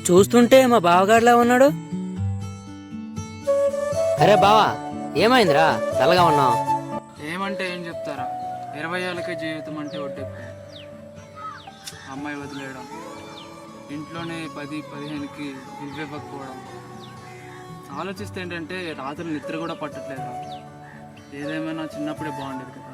చూస్తుంటే మా బావగాడిలా ఉన్నాడు. అరే బావా, ఏమైందిరా చల్లగా ఉన్నావు? ఏమంటే ఏం చెప్తారా, 20 ఏళ్ళకే జీవితం అంటే ఒడ్డెక్కు. అమ్మాయి వదిలేయడం, ఇంట్లోనే 10-15కి ఇవ్వకపోవడం, ఆలోచిస్తే ఏంటంటే రాత్రులు నిద్ర కూడా పట్టట్లేదు. ఏదేమైనా చిన్నప్పుడే బాగుండేది కదా.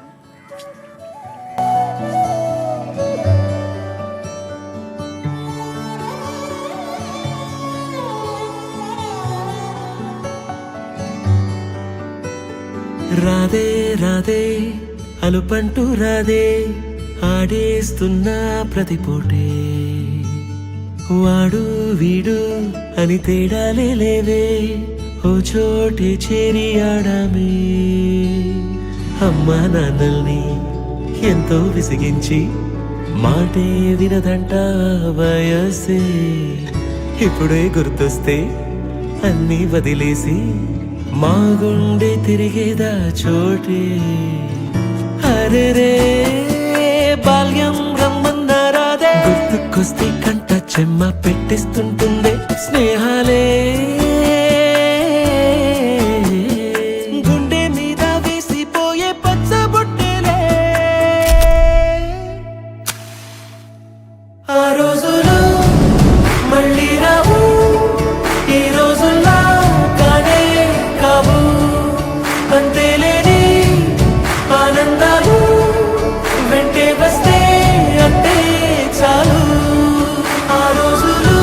రాధే రాధే అలుపంటూ రాధే, ఆడేస్తున్నా ప్రతిపోటే. వాడు వీడు అని తేడాలే లేవే, ఓ చోటే చేరి ఆడామే. అమ్మా నాన్నల్ని ఎంతో విసిగించి మాటే వినదంట వయసే. ఇప్పుడే గుర్తొస్తే అన్నీ వదిలేసి మా గుండె తిరిగేదా చోటే. అరే రే బాల్యం రమ్మన్నారాదే, గుర్తుకొస్తే కంట చెమ్మ పెట్టిస్తుంటుందే స్నేహాలే. గుండె మీద వేసిపోయే పచ్చబొట్టెలే. ఆ రోజులు మళ్ళీ రావు, ఈ రోజుల్లా కానే కావు. అంతేలేని ఆనందాలు వెంటే వస్తే అంతే చాలు. ఆ రోజులు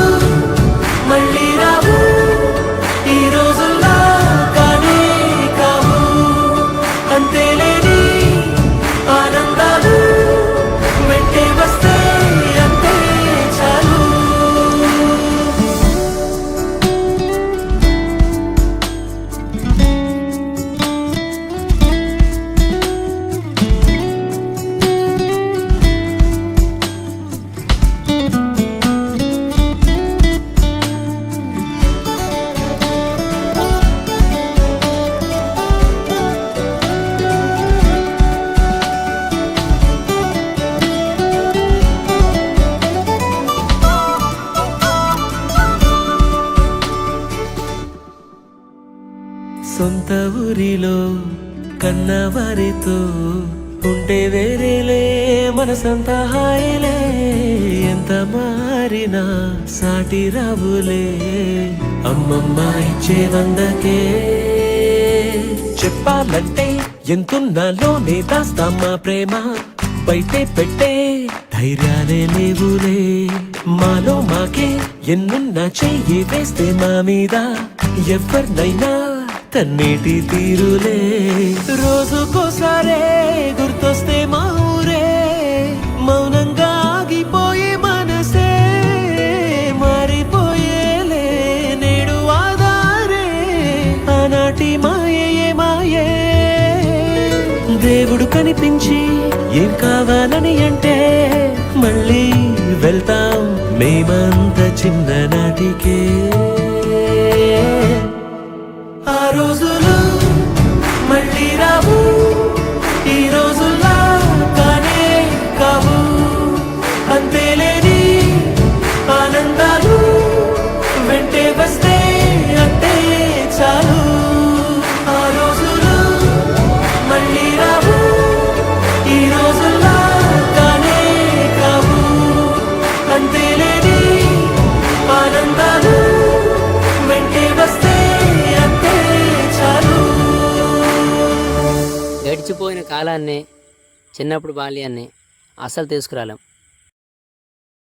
మళ్ళీ రావు, ఈ రోజుల్లా కానే కావు. అంతేలేని ఆనందాలు వెంటే వస్తే అంతే చాలు. సొంత ఊరిలో కన్నవారితో ఉంటే వేరేలే మనసంతా హాయిలే. ఎంత మారినా సాటి రావులే అమ్మమ్మ ఇచ్చే 100కే. చెప్పాలంటే ఎంతున్నాలోనే దాస్తామా ప్రేమ, బయటే పెట్టే ధైర్యాలే లేవులే. మాలో మాకే ఎన్నున్నా చెయ్యి వేస్తే మా మీద ఎవరినైనా తన్నేటి తీరులే. రోజుకోసారే గుర్తొస్తే మా ఊరే, మౌనంగా ఆగిపోయే మనసే మారిపోయేలే నేడు ఆధారే. ఆనాటి మాయే మాయే, దేవుడు కనిపించి ఏం కావాలని అంటే మళ్ళీ వెళ్తాం మేమంత చిన్ననాటికే. ఆ రోజులు మళ్ళీ రావు, ఈ రోజుల్లా కానే కావు. అంతేలేని ఆనందాలు వెంటే వస్తే అంతే చాలు. ఆ రోజులు మళ్ళీ రావు, ఈ రోజుల్లా కానే కావు. అంతేలేని ఆనందాలు వెంటే వస్తే గడిచిపోయిన కాలాన్ని, చిన్నప్పుడు బాల్యాన్ని అస్సలు తీసుకురాలేం.